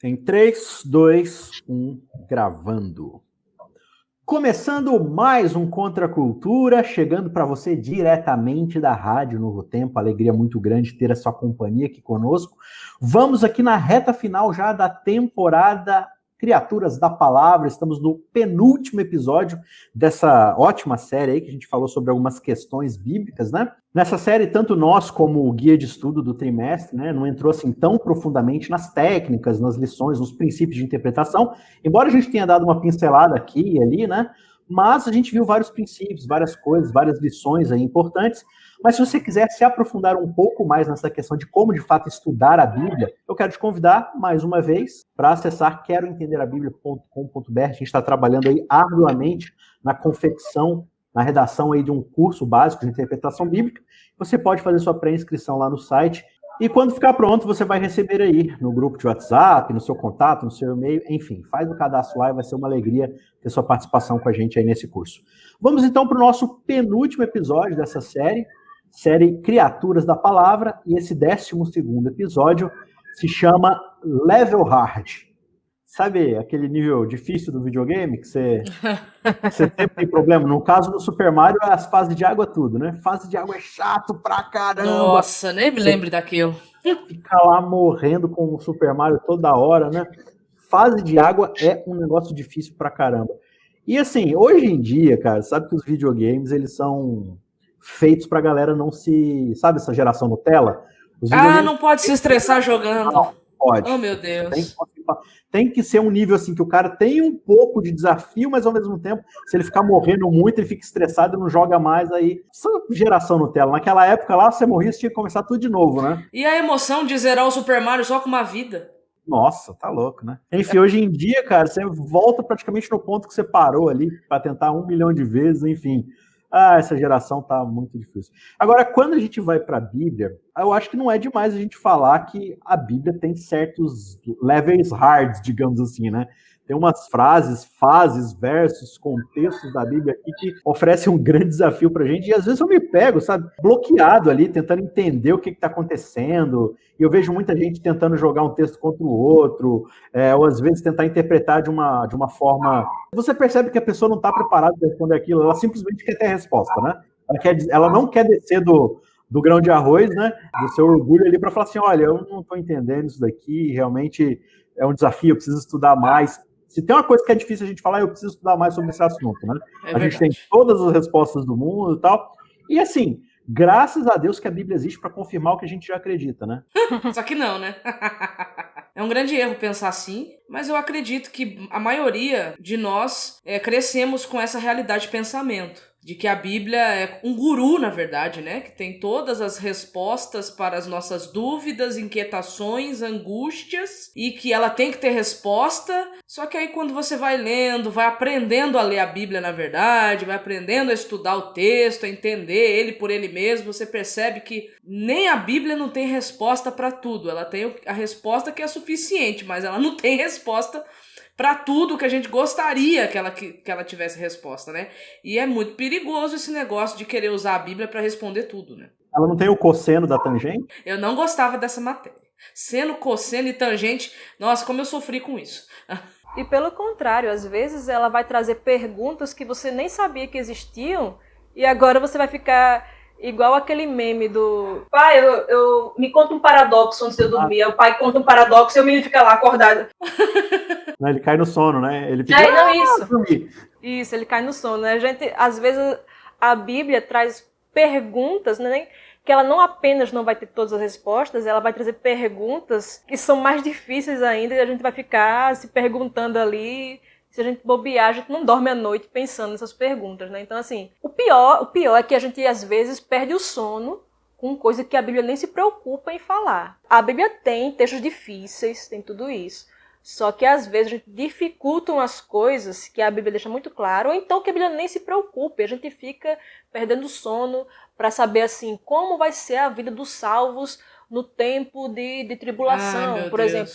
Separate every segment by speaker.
Speaker 1: Em 3, 2, 1, gravando. Começando mais um Contra a Cultura, chegando para você diretamente da Rádio Novo Tempo. Alegria muito grande ter a sua companhia aqui conosco. Vamos aqui na reta final já da temporada Criaturas da Palavra. Estamos no penúltimo episódio dessa ótima série aí, que a gente falou sobre algumas questões bíblicas, né? Nessa série, tanto nós como o guia de estudo do trimestre, né, não entrou assim tão profundamente nas técnicas, nas lições, nos princípios de interpretação, embora a gente tenha dado uma pincelada aqui e ali, né? Mas a gente viu vários princípios, várias coisas, várias lições aí importantes. Mas se você quiser se aprofundar um pouco mais nessa questão de como de fato estudar a Bíblia, eu quero te convidar mais uma vez para acessar queroentenderabiblia.com.br. A gente está trabalhando aí arduamente na confecção, na redação aí de um curso básico de interpretação bíblica. Você pode fazer sua pré-inscrição lá no site e quando ficar pronto você vai receber aí no grupo de WhatsApp, no seu contato, no seu e-mail, enfim, faz o cadastro lá e vai ser uma alegria ter sua participação com a gente aí nesse curso. Vamos então para o nosso penúltimo episódio dessa série Criaturas da Palavra, e esse 12º episódio se chama Level Hard. Sabe aquele nível difícil do videogame que você sempre tem problema? No caso do Super Mario, as fases de água tudo, né? Fase de água é chato pra caramba.
Speaker 2: Nossa, nem me lembro daquilo.
Speaker 1: Fica lá morrendo com o Super Mario toda hora, né? Fase de água é um negócio difícil pra caramba. E assim, hoje em dia, cara, sabe que os videogames, eles são feitos pra galera não se... Sabe essa geração Nutella?
Speaker 2: Não pode se estressar jogando.
Speaker 1: Não, pode.
Speaker 2: Oh, meu Deus.
Speaker 1: Tem que ser um nível assim que o cara tem um pouco de desafio, mas ao mesmo tempo, se ele ficar morrendo muito, ele fica estressado e não joga mais aí. Essa geração Nutella. Naquela época lá, você morria, você tinha que começar tudo de novo, né?
Speaker 2: E a emoção de zerar o Super Mario só com uma vida?
Speaker 1: Nossa, tá louco, né? Enfim, hoje em dia, cara, você volta praticamente no ponto que você parou ali para tentar 1 milhão de vezes, enfim. Essa geração tá muito difícil. Agora, quando a gente vai para a Bíblia, eu acho que não é demais a gente falar que a Bíblia tem certos levels hard, digamos assim, né? Tem umas frases, fases, versos, contextos da Bíblia aqui que oferecem um grande desafio pra gente. E às vezes eu me pego, sabe, bloqueado ali, tentando entender o que está acontecendo. E eu vejo muita gente tentando jogar um texto contra o outro, ou às vezes tentar interpretar de uma forma... Você percebe que a pessoa não está preparada para responder aquilo, ela simplesmente quer ter a resposta, né? Ela não quer descer do grão de arroz, né? Do seu orgulho ali para falar assim, olha, eu não estou entendendo isso daqui, realmente é um desafio, eu preciso estudar mais. Se tem uma coisa que é difícil a gente falar, eu preciso estudar mais sobre esse assunto, né? A gente tem todas as respostas do mundo e tal. E assim, graças a Deus que a Bíblia existe para confirmar o que a gente já acredita, né?
Speaker 2: Só que não, né? É um grande erro pensar assim, mas eu acredito que a maioria de nós crescemos com essa realidade de pensamento. De que a Bíblia é um guru, na verdade, né? Que tem todas as respostas para as nossas dúvidas, inquietações, angústias, e que ela tem que ter resposta. Só que aí quando você vai lendo, vai aprendendo a ler a Bíblia, na verdade, vai aprendendo a estudar o texto, a entender ele por ele mesmo, você percebe que nem a Bíblia não tem resposta para tudo. Ela tem a resposta que é suficiente, mas ela não tem resposta para tudo que a gente gostaria que ela tivesse resposta, né? E é muito perigoso esse negócio de querer usar a Bíblia para responder tudo, né?
Speaker 1: Ela não tem o cosseno da tangente?
Speaker 2: Eu não gostava dessa matéria. Seno, cosseno e tangente, nossa, como eu sofri com isso.
Speaker 3: E pelo contrário, às vezes ela vai trazer perguntas que você nem sabia que existiam e agora você vai ficar igual aquele meme do... Pai, eu me conta um paradoxo antes de eu dormir. O pai conta um paradoxo e o menino fica lá acordado.
Speaker 1: Ele cai no sono, né? Ele fica...
Speaker 3: Isso, ele cai no sono, né? Às vezes a Bíblia traz perguntas, né? Que ela não apenas não vai ter todas as respostas, ela vai trazer perguntas que são mais difíceis ainda e a gente vai ficar se perguntando ali. Se a gente bobear, a gente não dorme à noite pensando nessas perguntas, né? Então, assim, o pior é que a gente, às vezes, perde o sono com coisa que a Bíblia nem se preocupa em falar. A Bíblia tem textos difíceis, tem tudo isso. Só que, às vezes, a gente dificulta umas coisas que a Bíblia deixa muito claro, ou então que a Bíblia nem se preocupe. A gente fica perdendo sono para saber, assim, como vai ser a vida dos salvos no tempo de tribulação, por exemplo.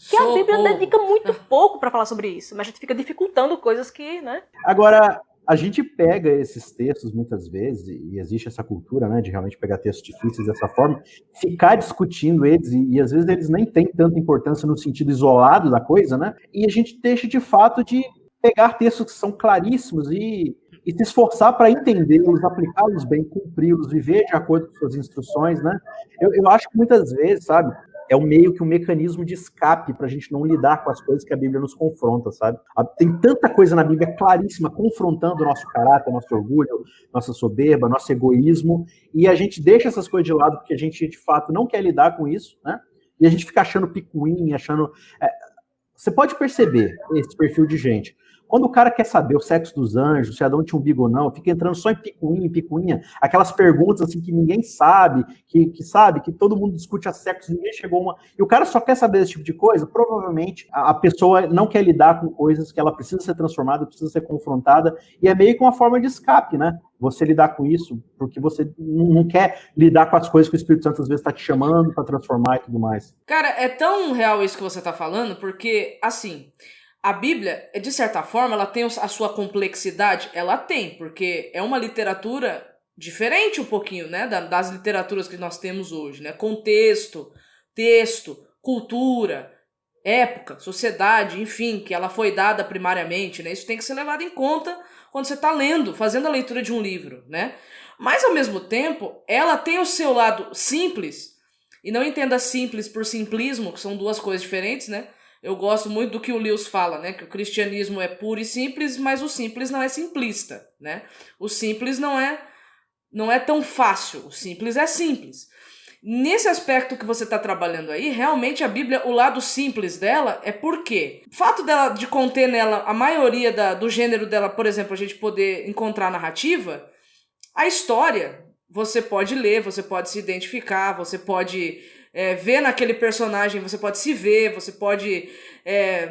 Speaker 3: Que a Bíblia dedica muito pouco para falar sobre isso, mas a gente fica dificultando coisas que, né?
Speaker 1: Agora, a gente pega esses textos muitas vezes, e existe essa cultura, né, de realmente pegar textos difíceis dessa forma, ficar discutindo eles, e às vezes eles nem têm tanta importância no sentido isolado da coisa, né, e a gente deixa de fato de pegar textos que são claríssimos e se esforçar para entendê-los, aplicá-los bem, cumpri-los, viver de acordo com suas instruções, né? Eu acho que muitas vezes, sabe, é meio que um mecanismo de escape para a gente não lidar com as coisas que a Bíblia nos confronta, sabe? Tem tanta coisa na Bíblia claríssima, confrontando o nosso caráter, nosso orgulho, nossa soberba, nosso egoísmo, e a gente deixa essas coisas de lado porque a gente, de fato, não quer lidar com isso, né? E a gente fica achando picuinha, achando... Você pode perceber esse perfil de gente. Quando o cara quer saber o sexo dos anjos, se Adão tinha umbigo ou não, fica entrando só em picuinha, aquelas perguntas assim que ninguém sabe, que todo mundo discute a sexo, ninguém chegou a uma... E o cara só quer saber desse tipo de coisa, provavelmente a pessoa não quer lidar com coisas que ela precisa ser transformada, precisa ser confrontada, e é meio que uma forma de escape, né? Você lidar com isso, porque você não quer lidar com as coisas que o Espírito Santo às vezes está te chamando para transformar e tudo mais.
Speaker 2: Cara, é tão real isso que você tá falando, porque, assim... A Bíblia, de certa forma, ela tem a sua complexidade? Ela tem, porque é uma literatura diferente um pouquinho, né, das literaturas que nós temos hoje, né? Contexto, texto, cultura, época, sociedade, enfim, que ela foi dada primariamente, né? Isso tem que ser levado em conta quando você está lendo, fazendo a leitura de um livro, né? Mas, ao mesmo tempo, ela tem o seu lado simples, e não entenda simples por simplismo, que são duas coisas diferentes, né? Eu gosto muito do que o Lewis fala, né? Que o cristianismo é puro e simples, mas o simples não é simplista, né? O simples não é tão fácil, o simples é simples. Nesse aspecto que você está trabalhando aí, realmente a Bíblia, o lado simples dela é porque o fato dela de conter nela a maioria do gênero dela, por exemplo, a gente poder encontrar narrativa, a história você pode ler, você pode se identificar, você pode... ver naquele personagem, você pode se ver, você pode...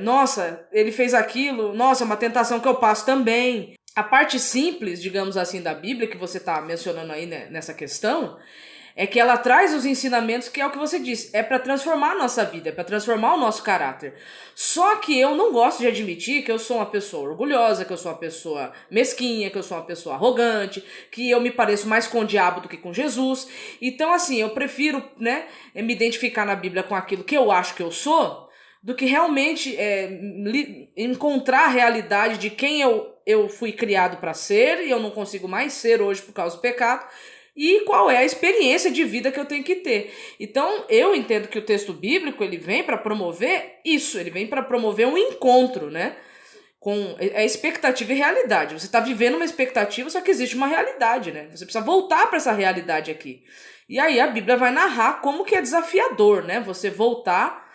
Speaker 2: nossa, ele fez aquilo, nossa, é uma tentação que eu passo também. A parte simples, digamos assim, da Bíblia, que você está mencionando aí, né, nessa questão, é que ela traz os ensinamentos, que é o que você disse, é para transformar a nossa vida, é para transformar o nosso caráter. Só que eu não gosto de admitir que eu sou uma pessoa orgulhosa, que eu sou uma pessoa mesquinha, que eu sou uma pessoa arrogante, que eu me pareço mais com o diabo do que com Jesus. Então, assim, eu prefiro, né, me identificar na Bíblia com aquilo que eu acho que eu sou, do que realmente encontrar a realidade de quem eu fui criado para ser, e eu não consigo mais ser hoje por causa do pecado, e qual é a experiência de vida que eu tenho que ter. Então, eu entendo que o texto bíblico, ele vem para promover isso, ele vem para promover um encontro, né, com a expectativa e realidade. Você está vivendo uma expectativa, só que existe uma realidade, né? Você precisa voltar para essa realidade aqui. E aí a Bíblia vai narrar como que é desafiador, né, você voltar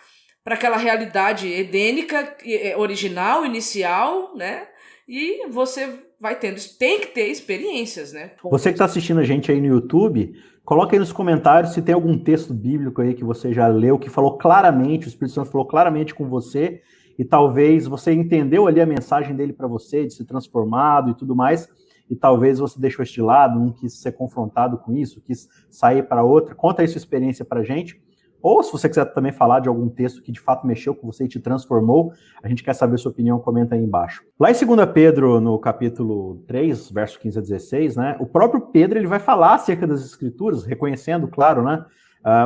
Speaker 2: para aquela realidade edênica, original, inicial, né, e você... tem que ter experiências, né?
Speaker 1: Você que está assistindo a gente aí no YouTube, coloca aí nos comentários se tem algum texto bíblico aí que você já leu, que falou claramente, o Espírito Santo falou claramente com você, e talvez você entendeu ali a mensagem dele para você, de ser transformado e tudo mais, e talvez você deixou isso de lado, não quis ser confrontado com isso, quis sair para outra. Conta aí sua experiência para a gente. Ou se você quiser também falar de algum texto que de fato mexeu com você e te transformou, a gente quer saber sua opinião, comenta aí embaixo. Lá em 2 Pedro, no capítulo 3, verso 15 a 16, né, o próprio Pedro ele vai falar acerca das Escrituras, reconhecendo, claro, né,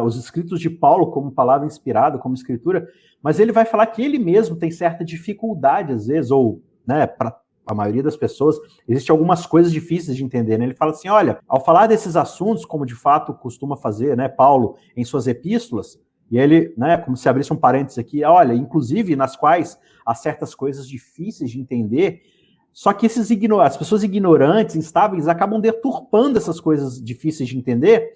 Speaker 1: os escritos de Paulo como palavra inspirada, como escritura, mas ele vai falar que ele mesmo tem certa dificuldade, às vezes, ou, né, para a maioria das pessoas, existem algumas coisas difíceis de entender, né? Ele fala assim, olha, ao falar desses assuntos, como de fato costuma fazer, né, Paulo, em suas epístolas, e ele, né, como se abrisse um parênteses aqui, olha, inclusive nas quais há certas coisas difíceis de entender, só que as pessoas ignorantes, instáveis, acabam deturpando essas coisas difíceis de entender,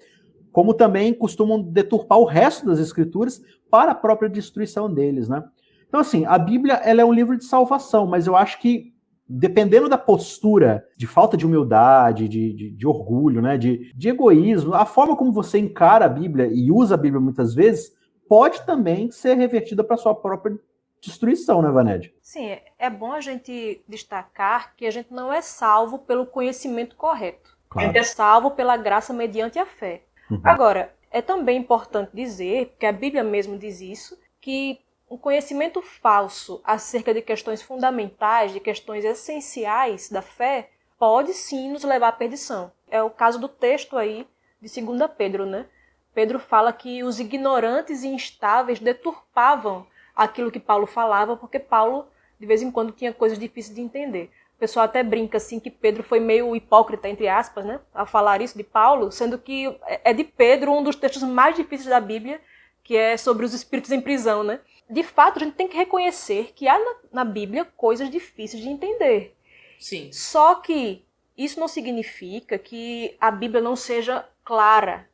Speaker 1: como também costumam deturpar o resto das escrituras para a própria destruição deles, né? Então, assim, a Bíblia, ela é um livro de salvação, mas eu acho que dependendo da postura de falta de humildade, de orgulho, né, de egoísmo, a forma como você encara a Bíblia e usa a Bíblia muitas vezes, pode também ser revertida para sua própria destruição, né, Vaned?
Speaker 3: Sim, é bom a gente destacar que a gente não é salvo pelo conhecimento correto.
Speaker 1: Claro.
Speaker 3: A gente é salvo pela graça mediante a fé.
Speaker 1: Uhum.
Speaker 3: Agora, é também importante dizer, porque a Bíblia mesmo diz isso, que um conhecimento falso acerca de questões fundamentais, de questões essenciais da fé, pode sim nos levar à perdição. É o caso do texto aí de 2 Pedro, né? Pedro fala que os ignorantes e instáveis deturpavam aquilo que Paulo falava, porque Paulo, de vez em quando, tinha coisas difíceis de entender. O pessoal até brinca assim que Pedro foi meio hipócrita, entre aspas, né, ao falar isso de Paulo, sendo que é de Pedro um dos textos mais difíceis da Bíblia, que é sobre os espíritos em prisão, né? De fato, a gente tem que reconhecer que há na Bíblia coisas difíceis de entender.
Speaker 2: Sim.
Speaker 3: Só que isso não significa que a Bíblia não seja clara.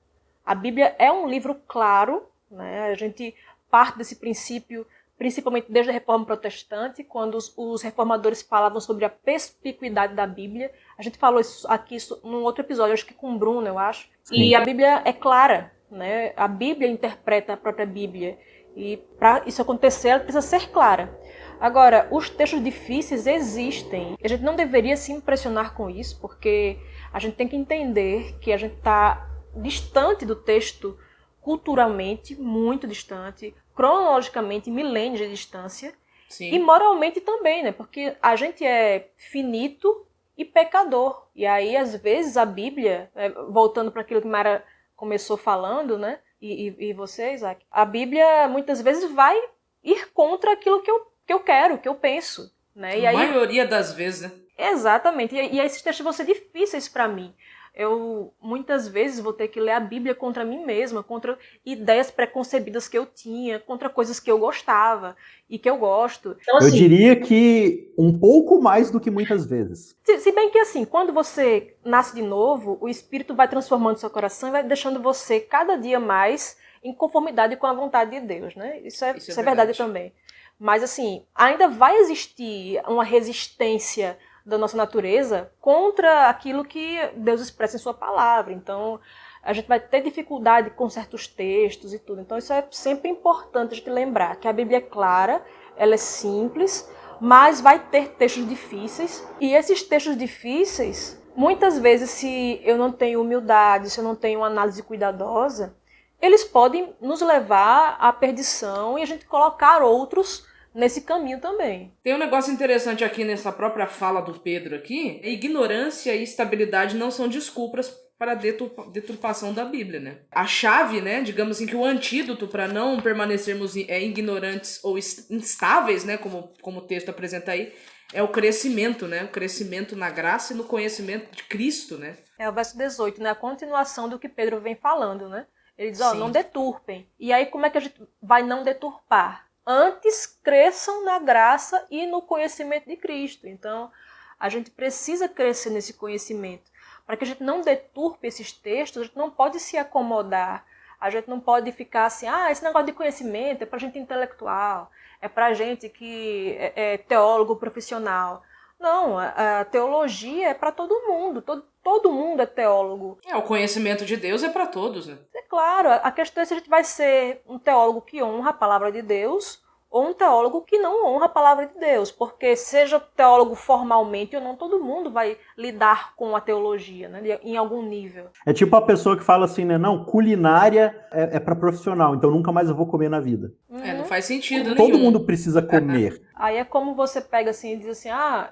Speaker 3: A Bíblia é um livro claro, né? A gente parte desse princípio, principalmente desde a Reforma Protestante, quando os reformadores falavam sobre a perspicuidade da Bíblia. A gente falou isso aqui num outro episódio, acho que com o Bruno, eu acho. Sim. E a Bíblia é clara, né? A Bíblia interpreta a própria Bíblia. E para isso acontecer, ela precisa ser clara. Agora, os textos difíceis existem. A gente não deveria se impressionar com isso, porque a gente tem que entender que a gente está distante do texto culturalmente, muito distante, cronologicamente, milênios de distância. Sim. E moralmente também, né? Porque a gente é finito e pecador. E aí, às vezes, a Bíblia, voltando para aquilo que Mara começou falando, né? E você, Isaac, a Bíblia muitas vezes vai ir contra aquilo que eu quero, que eu penso, né? E
Speaker 2: a maioria das vezes, né?
Speaker 3: Exatamente. E esses textos vão ser difíceis para mim. Eu, muitas vezes, vou ter que ler a Bíblia contra mim mesma, contra ideias preconcebidas que eu tinha, contra coisas que eu gostava e que eu gosto.
Speaker 1: Então, assim, eu diria que um pouco mais do que muitas vezes.
Speaker 3: Se bem que, assim, quando você nasce de novo, o Espírito vai transformando seu coração e vai deixando você cada dia mais em conformidade com a vontade de Deus, né? Isso é verdade também. Mas, assim, ainda vai existir uma resistência da nossa natureza contra aquilo que Deus expressa em sua palavra. Então, a gente vai ter dificuldade com certos textos e tudo. Então, isso é sempre importante a gente lembrar, que a Bíblia é clara, ela é simples, mas vai ter textos difíceis. E esses textos difíceis, muitas vezes, se eu não tenho humildade, se eu não tenho uma análise cuidadosa, eles podem nos levar à perdição e a gente colocar outros nesse caminho também.
Speaker 2: Tem um negócio interessante aqui nessa própria fala do Pedro aqui. Ignorância e estabilidade não são desculpas para a deturpação da Bíblia, né? A chave, né, digamos assim, que o antídoto para não permanecermos ignorantes ou instáveis, né, como o texto apresenta aí, é o crescimento, né? O crescimento na graça e no conhecimento de Cristo, né?
Speaker 3: É o verso 18, né? A continuação do que Pedro vem falando, né? Ele diz, não deturpem. E aí como é que a gente vai não deturpar? Antes cresçam na graça e no conhecimento de Cristo. Então, a gente precisa crescer nesse conhecimento. Para que a gente não deturpe esses textos, a gente não pode se acomodar. A gente não pode ficar assim, esse negócio de conhecimento é para gente intelectual, é para gente que é teólogo profissional. Não, a teologia é para todo mundo, todo mundo é teólogo.
Speaker 2: O conhecimento de Deus é para todos, né?
Speaker 3: É claro, a questão é se a gente vai ser um teólogo que honra a palavra de Deus ou um teólogo que não honra a palavra de Deus, porque seja teólogo formalmente ou não, todo mundo vai lidar com a teologia, né, em algum nível.
Speaker 1: É tipo a pessoa que fala assim, né, não, culinária é para profissional, então nunca mais eu vou comer na vida.
Speaker 2: Não faz sentido
Speaker 1: Todo mundo precisa comer.
Speaker 3: Aí é como você pega assim e diz assim,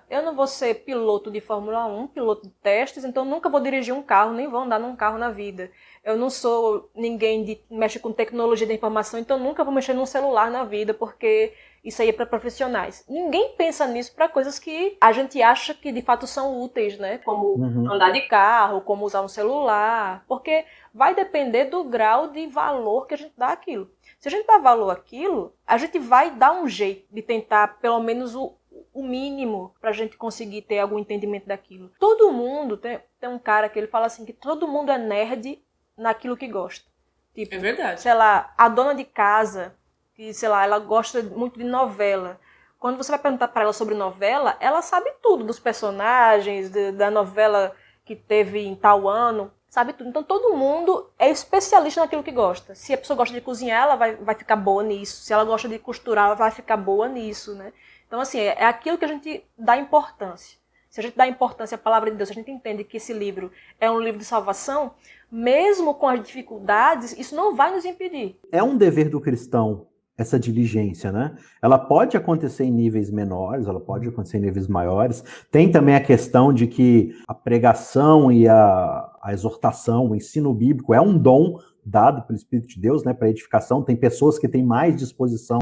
Speaker 3: eu não vou ser piloto de Fórmula 1, piloto de testes, então nunca vou dirigir um carro, nem vou andar num carro na vida. Eu não sou ninguém que mexe com tecnologia da informação, então nunca vou mexer num celular na vida, porque isso aí é para profissionais. Ninguém pensa nisso para coisas que a gente acha que de fato são úteis, né? Como andar de carro, como usar um celular, porque vai depender do grau de valor que a gente dá àquilo. Se a gente dá valor àquilo, a gente vai dar um jeito de tentar pelo menos o mínimo para a gente conseguir ter algum entendimento daquilo. Todo mundo, tem um cara que ele fala assim, que todo mundo é nerd naquilo que gosta. Tipo,
Speaker 2: é verdade.
Speaker 3: Sei lá, a dona de casa, que, sei lá, ela gosta muito de novela. Quando você vai perguntar para ela sobre novela, ela sabe tudo dos personagens, da novela que teve em tal ano, sabe tudo. Então todo mundo é especialista naquilo que gosta. Se a pessoa gosta de cozinhar, ela vai ficar boa nisso. Se ela gosta de costurar, ela vai ficar boa nisso, né? Então, assim, é aquilo que a gente dá importância. Se a gente dá importância à palavra de Deus, a gente entende que esse livro é um livro de salvação, mesmo com as dificuldades, isso não vai nos impedir.
Speaker 1: É um dever do cristão essa diligência, né? Ela pode acontecer em níveis menores, ela pode acontecer em níveis maiores. Tem também a questão de que a pregação e a exortação, o ensino bíblico é um dom dado pelo Espírito de Deus, né, para edificação. Tem pessoas que têm mais disposição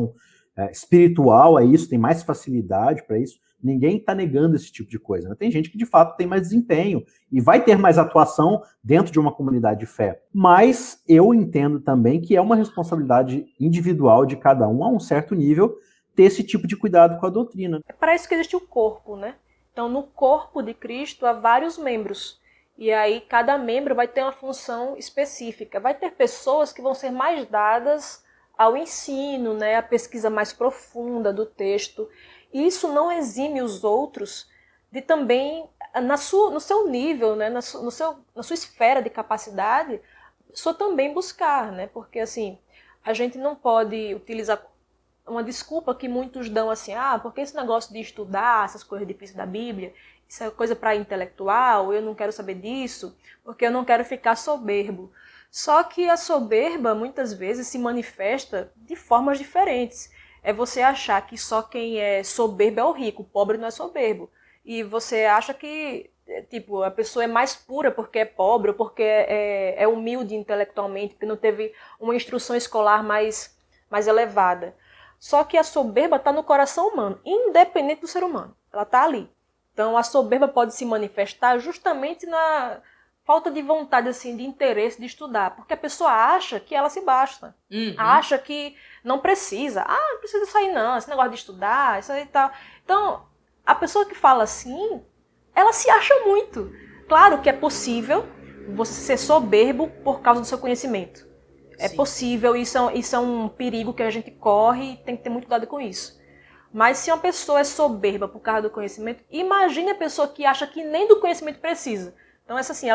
Speaker 1: espiritual a isso, tem mais facilidade para isso. Ninguém está negando esse tipo de coisa, né? Tem gente que de fato tem mais desempenho e vai ter mais atuação dentro de uma comunidade de fé. Mas eu entendo também que é uma responsabilidade individual de cada um, a um certo nível, ter esse tipo de cuidado com a doutrina.
Speaker 3: É para isso que existe o corpo, né? Então, no corpo de Cristo há vários membros. E aí cada membro vai ter uma função específica. Vai ter pessoas que vão ser mais dadas ao ensino, né? A pesquisa mais profunda do texto. E isso não exime os outros de também, no seu nível, né? na sua esfera de capacidade, a pessoa também buscar, né? Porque assim, a gente não pode utilizar uma desculpa que muitos dão assim, porque esse negócio de estudar essas coisas difíceis da Bíblia, isso é coisa para intelectual, eu não quero saber disso, porque eu não quero ficar soberbo. Só que a soberba muitas vezes se manifesta de formas diferentes. É você achar que só quem é soberbo é o rico, o pobre não é soberbo. E você acha que tipo, a pessoa é mais pura porque é pobre, ou porque é humilde intelectualmente, porque não teve uma instrução escolar mais elevada. Só que a soberba está no coração humano, independente do ser humano. Ela está ali. Então a soberba pode se manifestar justamente na falta de vontade, assim, de interesse de estudar. Porque a pessoa acha que ela se basta. Acha que não precisa. Não precisa sair não, esse negócio de estudar, isso aí e tal. Então, a pessoa que fala assim, ela se acha muito. Claro que é possível você ser soberbo por causa do seu conhecimento. É possível, isso é um perigo que a gente corre e tem que ter muito cuidado com isso. Mas se uma pessoa é soberba por causa do conhecimento, imagine a pessoa que acha que nem do conhecimento precisa. Então, essa assim,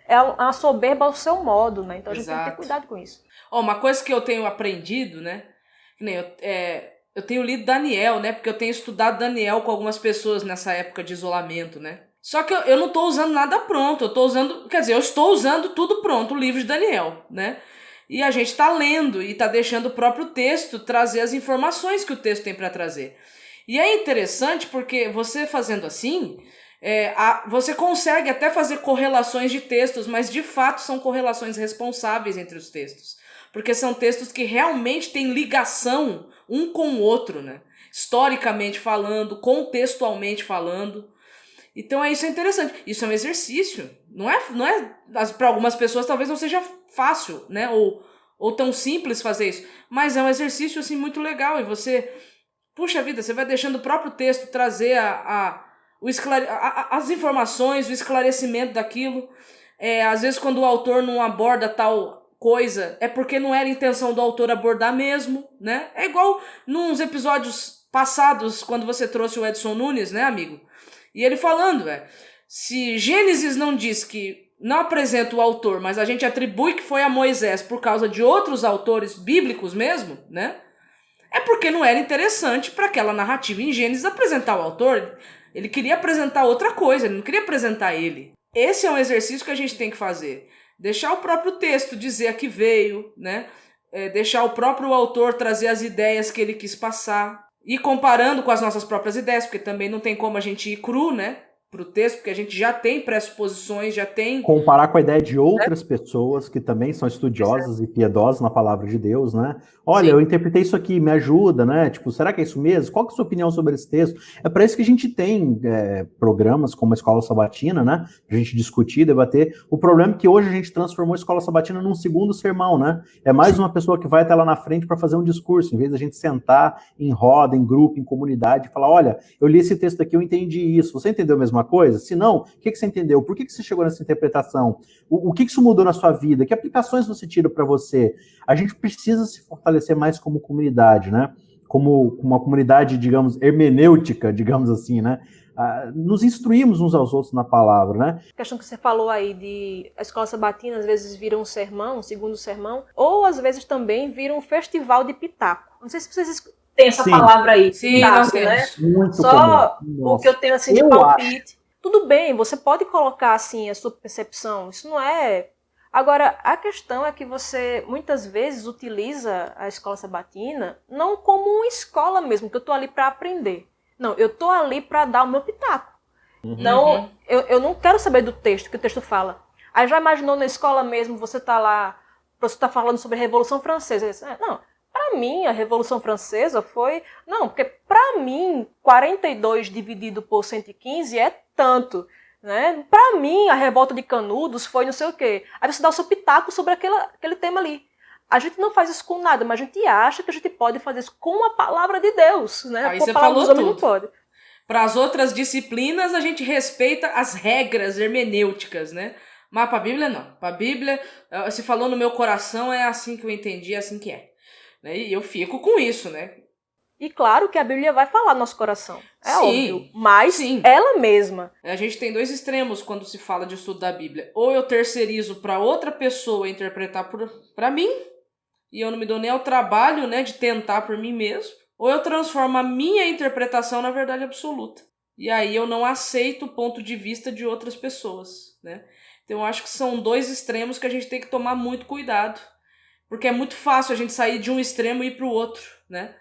Speaker 3: é uma soberba ao seu modo, né? Então a gente tem que ter cuidado com isso.
Speaker 2: Uma coisa que eu tenho aprendido, né? Eu tenho lido Daniel, né? Porque eu tenho estudado Daniel com algumas pessoas nessa época de isolamento, né? Só que eu não estou usando nada pronto, eu estou usando tudo pronto, o livro de Daniel, né? E a gente está lendo e está deixando o próprio texto trazer as informações que o texto tem para trazer. E é interessante porque você fazendo assim, você consegue até fazer correlações de textos, mas de fato são correlações responsáveis entre os textos. Porque são textos que realmente têm ligação um com o outro, né? Historicamente falando, contextualmente falando. Então isso é interessante. Isso é um exercício. Não é para algumas pessoas talvez não seja fácil, né? Ou tão simples fazer isso. Mas é um exercício assim muito legal. E você, puxa vida, você vai deixando o próprio texto trazer as informações, o esclarecimento daquilo. Às vezes quando o autor não aborda tal coisa, é porque não era a intenção do autor abordar mesmo, né? É igual nos episódios passados, quando você trouxe o Edson Nunes, né, amigo? E ele falando, se Gênesis não diz que não apresenta o autor, mas a gente atribui que foi a Moisés por causa de outros autores bíblicos mesmo, né? É porque não era interessante para aquela narrativa em Gênesis apresentar o autor. Ele queria apresentar outra coisa, ele não queria apresentar ele. Esse é um exercício que a gente tem que fazer. Deixar o próprio texto dizer a que veio, né? Deixar o próprio autor trazer as ideias que ele quis passar. E comparando com as nossas próprias ideias, porque também não tem como a gente ir cru, né, pro texto, porque a gente já tem pressuposições, já tem...
Speaker 1: Comparar com a ideia de outras pessoas que também são estudiosas e piedosas na palavra de Deus, né? Olha, eu interpretei isso aqui, me ajuda, né? Tipo, será que é isso mesmo? Qual que é a sua opinião sobre esse texto? É para isso que a gente tem programas como a Escola Sabatina, né? Pra gente discutir, debater. O problema é que hoje a gente transformou a Escola Sabatina num segundo sermão, né? É mais uma pessoa que vai até lá na frente para fazer um discurso, em vez da gente sentar em roda, em grupo, em comunidade, e falar, olha, eu li esse texto aqui, eu entendi isso. Você entendeu a mesma coisa? Se não, o que você entendeu? Por que você chegou nessa interpretação? O que isso mudou na sua vida? Que aplicações você tira para você? A gente precisa se fortalecer mais como comunidade, né? Como uma comunidade, digamos, hermenêutica, digamos assim, né? Nos instruímos uns aos outros na palavra, né?
Speaker 3: A questão que você falou aí de a Escola Sabatina às vezes vira um sermão, um segundo sermão, ou às vezes também vira um festival de pitaco. Não sei se vocês têm essa palavra aí.
Speaker 2: Sim, nós temos.
Speaker 3: Né?
Speaker 1: Muito
Speaker 3: só
Speaker 1: comum.
Speaker 3: O que eu tenho assim de palpite. Tudo bem, você pode colocar assim a sua percepção. Isso não é... Agora, a questão é que você muitas vezes utiliza a escola sabatina não como uma escola mesmo, que eu estou ali para aprender. Não, eu estou ali para dar o meu pitaco. Então, eu não quero saber do texto, que o texto fala. Aí já imaginou na escola mesmo, você está lá, você está falando sobre a Revolução Francesa. Não, para mim a Revolução Francesa foi... Não, porque para mim 42 dividido por 115 é tanto. Né? Para mim, a revolta de Canudos foi não sei o quê. Aí você dá o seu pitaco sobre aquele tema ali. A gente não faz isso com nada, mas a gente acha que a gente pode fazer isso com a palavra de Deus. Né?
Speaker 2: Aí
Speaker 3: com
Speaker 2: você
Speaker 3: a palavra
Speaker 2: falou
Speaker 3: dos homens
Speaker 2: tudo.
Speaker 3: não pode.
Speaker 2: Para as outras disciplinas, a gente respeita as regras hermenêuticas, né? Mas para a Bíblia, não. Para a Bíblia, se falou no meu coração, é assim que eu entendi, é assim que é. E eu fico com isso, né?
Speaker 3: E claro que a Bíblia vai falar no nosso coração. É
Speaker 2: Sim,
Speaker 3: óbvio. Mas
Speaker 2: sim.
Speaker 3: ela mesma.
Speaker 2: A gente tem dois extremos quando se fala de estudo da Bíblia. Ou eu terceirizo para outra pessoa interpretar para mim, e eu não me dou nem ao trabalho, né, de tentar por mim mesmo. Ou eu transformo a minha interpretação na verdade absoluta. E aí eu não aceito o ponto de vista de outras pessoas, né? Então eu acho que são dois extremos que a gente tem que tomar muito cuidado. Porque é muito fácil a gente sair de um extremo e ir para o outro, né?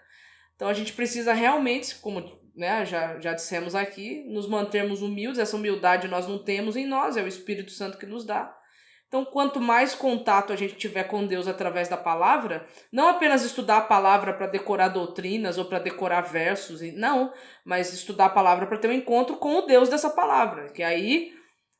Speaker 2: Então a gente precisa realmente, como, né, já dissemos aqui, nos mantermos humildes. Essa humildade nós não temos em nós, é o Espírito Santo que nos dá. Então, quanto mais contato a gente tiver com Deus através da palavra, não apenas estudar a palavra para decorar doutrinas ou para decorar versos, não, mas estudar a palavra para ter um encontro com o Deus dessa palavra. Que aí,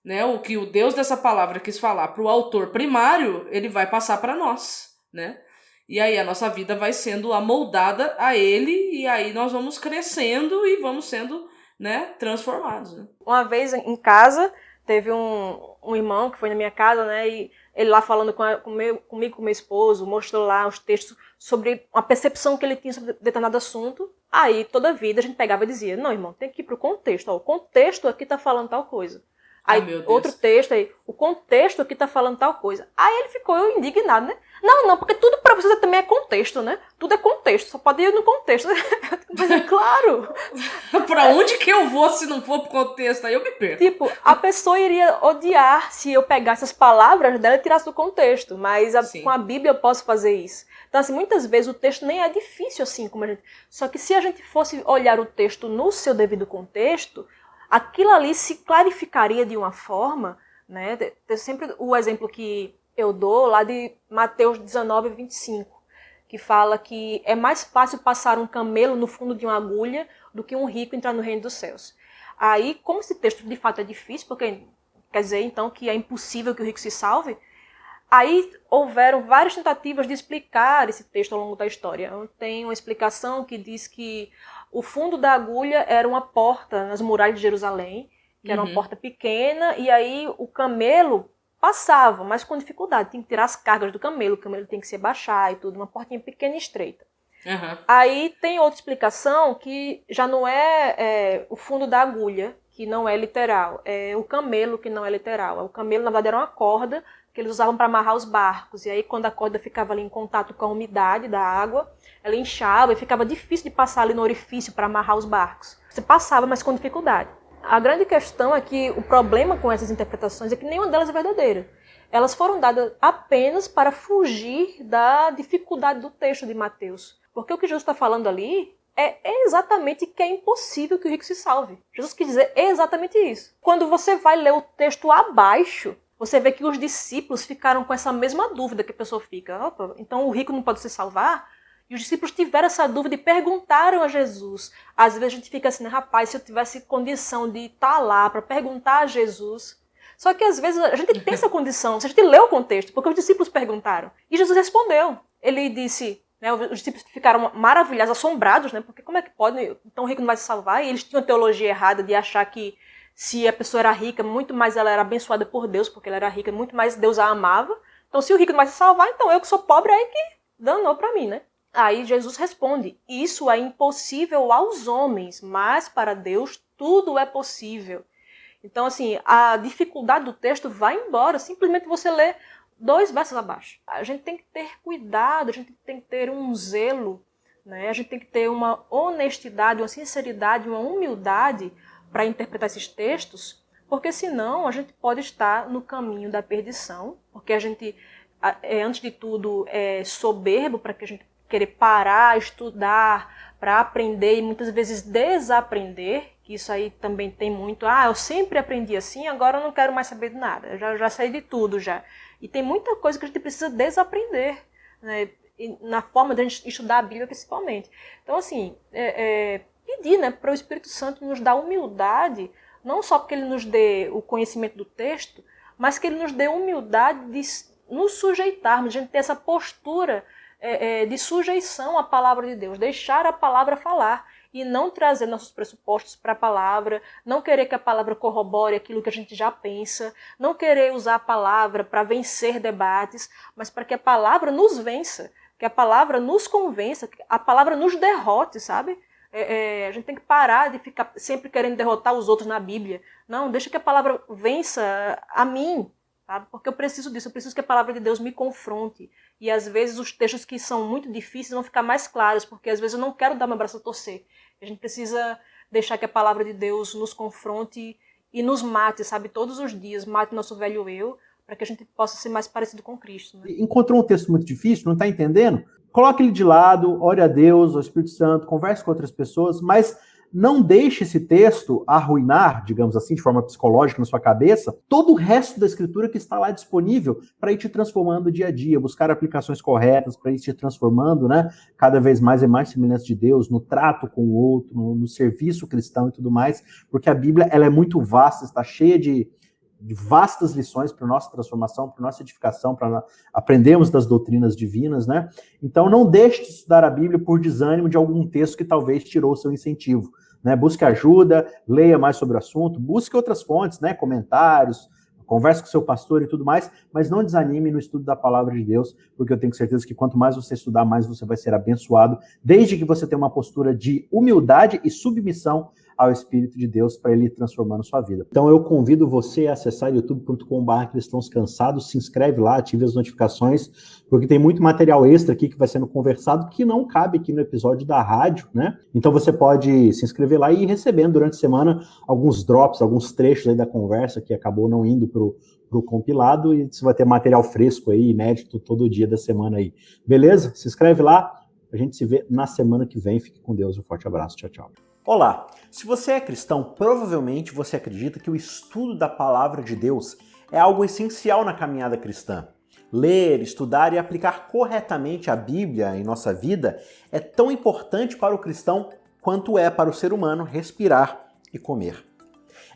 Speaker 2: né, o que o Deus dessa palavra quis falar para o autor primário, ele vai passar para nós, né? E aí a nossa vida vai sendo amoldada a ele, e aí nós vamos crescendo e vamos sendo, né, transformados. Né?
Speaker 3: Uma vez em casa, teve um irmão que foi na minha casa, né, e ele lá falando comigo, com meu esposo, mostrou lá os textos sobre uma percepção que ele tinha sobre determinado assunto. Aí, toda vida, a gente pegava e dizia, não, irmão, tem que ir pro contexto. Ó, o contexto aqui tá falando tal coisa. Aí, outro texto aí, o contexto aqui tá falando tal coisa. Aí ele ficou indignado, né? Não, porque tudo pra vocês também é contexto, né? Tudo é contexto, só pode ir no contexto. Mas é claro.
Speaker 2: Pra onde que eu vou se não for pro contexto? Aí eu me perco.
Speaker 3: Tipo, a pessoa iria odiar se eu pegasse as palavras dela e tirasse do contexto. Mas com a Bíblia eu posso fazer isso. Então, assim, muitas vezes o texto nem é difícil assim como a gente... Só que se a gente fosse olhar o texto no seu devido contexto, aquilo ali se clarificaria de uma forma, né? Tem sempre o exemplo que eu dou lá de Mateus 19, 25, que fala que é mais fácil passar um camelo no fundo de uma agulha do que um rico entrar no reino dos céus. Aí, como esse texto de fato é difícil, porque quer dizer então que é impossível que o rico se salve, aí houveram várias tentativas de explicar esse texto ao longo da história. Tem uma explicação que diz que o fundo da agulha era uma porta nas muralhas de Jerusalém, que era uma porta pequena, e aí o camelo passava, mas com dificuldade. Tinha que tirar as cargas do camelo, o camelo tem que se baixar e tudo, uma portinha pequena e estreita. Aí tem outra explicação que já não é o fundo da agulha, que não é literal, é o camelo que não é literal. O camelo, na verdade, era uma corda que eles usavam para amarrar os barcos. E aí, quando a corda ficava ali em contato com a umidade da água, ela inchava e ficava difícil de passar ali no orifício para amarrar os barcos. Você passava, mas com dificuldade. A grande questão é que o problema com essas interpretações é que nenhuma delas é verdadeira. Elas foram dadas apenas para fugir da dificuldade do texto de Mateus. Porque o que Jesus está falando ali é exatamente que é impossível que o rico se salve. Jesus quis dizer exatamente isso. Quando você vai ler o texto abaixo, você vê que os discípulos ficaram com essa mesma dúvida que a pessoa fica. Opa, então o rico não pode se salvar? E os discípulos tiveram essa dúvida e perguntaram a Jesus. Às vezes a gente fica assim, rapaz, se eu tivesse condição de estar lá para perguntar a Jesus. Só que às vezes a gente tem essa condição, se a gente lê o contexto, porque os discípulos perguntaram. E Jesus respondeu. Ele disse, né, os discípulos ficaram maravilhados, assombrados, né, porque como é que pode? Então o rico não vai se salvar? E eles tinham a teologia errada de achar que se a pessoa era rica, muito mais ela era abençoada por Deus, porque ela era rica, muito mais Deus a amava. Então se o rico não vai se salvar, então eu que sou pobre aí que danou para mim, né? Aí Jesus responde, isso é impossível aos homens, mas para Deus tudo é possível. Então, assim, a dificuldade do texto vai embora, simplesmente você lê 2 versos abaixo. A gente tem que ter cuidado, a gente tem que ter um zelo, né? A gente tem que ter uma honestidade, uma sinceridade, uma humildade para interpretar esses textos, porque senão a gente pode estar no caminho da perdição, porque a gente, antes de tudo, é soberbo para que a gente querer parar, estudar, para aprender e muitas vezes desaprender, que isso aí também tem muito, eu sempre aprendi assim, agora eu não quero mais saber de nada, eu já sei de tudo já. E tem muita coisa que a gente precisa desaprender, né? Na forma de a gente estudar a Bíblia principalmente. Então assim, pedir, né, para o Espírito Santo nos dar humildade, não só porque ele nos dê o conhecimento do texto, mas que ele nos dê humildade de nos sujeitarmos, de a gente ter essa postura de sujeição à palavra de Deus, deixar a palavra falar e não trazer nossos pressupostos para a palavra, não querer que a palavra corrobore aquilo que a gente já pensa, não querer usar a palavra para vencer debates, mas para que a palavra nos vença, que a palavra nos convença, que a palavra nos derrote, sabe? A gente tem que parar de ficar sempre querendo derrotar os outros na Bíblia. Não, deixa que a palavra vença a mim, sabe? Porque eu preciso disso, eu preciso que a palavra de Deus me confronte. E às vezes os textos que são muito difíceis vão ficar mais claros, porque às vezes eu não quero dar meu braço a torcer. A gente precisa deixar que a palavra de Deus nos confronte e nos mate, sabe? Todos os dias, mate nosso velho eu, para que a gente possa ser mais parecido com Cristo. Né?
Speaker 1: Encontrou um texto muito difícil, não está entendendo? Coloque ele de lado, ore a Deus, ao Espírito Santo, converse com outras pessoas, mas não deixe esse texto arruinar, digamos assim, de forma psicológica na sua cabeça, todo o resto da Escritura que está lá disponível para ir te transformando dia a dia, buscar aplicações corretas para ir te transformando, né, cada vez mais e mais semelhança de Deus, no trato com o outro, no serviço cristão e tudo mais, porque a Bíblia ela é muito vasta, está cheia de vastas lições para nossa transformação, para nossa edificação, para aprendermos das doutrinas divinas, né? Então não deixe de estudar a Bíblia por desânimo de algum texto que talvez tirou o seu incentivo, né? Busque ajuda, leia mais sobre o assunto, busque outras fontes, né? Comentários, converse com seu pastor e tudo mais, mas não desanime no estudo da palavra de Deus, porque eu tenho certeza que quanto mais você estudar, mais você vai ser abençoado, desde que você tenha uma postura de humildade e submissão ao Espírito de Deus para ele ir transformando sua vida. Então eu convido você a acessar youtube.com/cristãoscansados, se inscreve lá, ative as notificações, porque tem muito material extra aqui que vai sendo conversado que não cabe aqui no episódio da rádio, né? Então você pode se inscrever lá e ir recebendo durante a semana alguns drops, alguns trechos aí da conversa que acabou não indo pro compilado, e você vai ter material fresco aí, inédito, todo dia da semana aí. Beleza? Se inscreve lá, a gente se vê na semana que vem. Fique com Deus, um forte abraço, tchau, tchau. Olá, se você é cristão, provavelmente você acredita que o estudo da palavra de Deus é algo essencial na caminhada cristã. Ler, estudar e aplicar corretamente a Bíblia em nossa vida é tão importante para o cristão quanto é para o ser humano respirar e comer.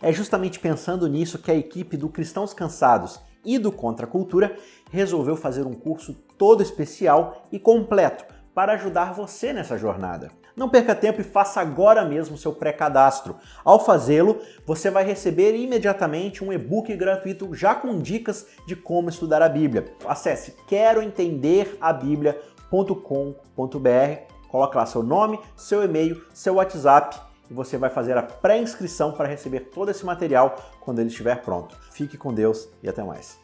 Speaker 1: É justamente pensando nisso que a equipe do Cristãos Cansados e do Contra a Cultura resolveu fazer um curso todo especial e completo para ajudar você nessa jornada. Não perca tempo e faça agora mesmo seu pré-cadastro. Ao fazê-lo, você vai receber imediatamente um e-book gratuito já com dicas de como estudar a Bíblia. Acesse queroentenderabiblia.com.br, coloque lá seu nome, seu e-mail, seu WhatsApp e você vai fazer a pré-inscrição para receber todo esse material quando ele estiver pronto. Fique com Deus e até mais.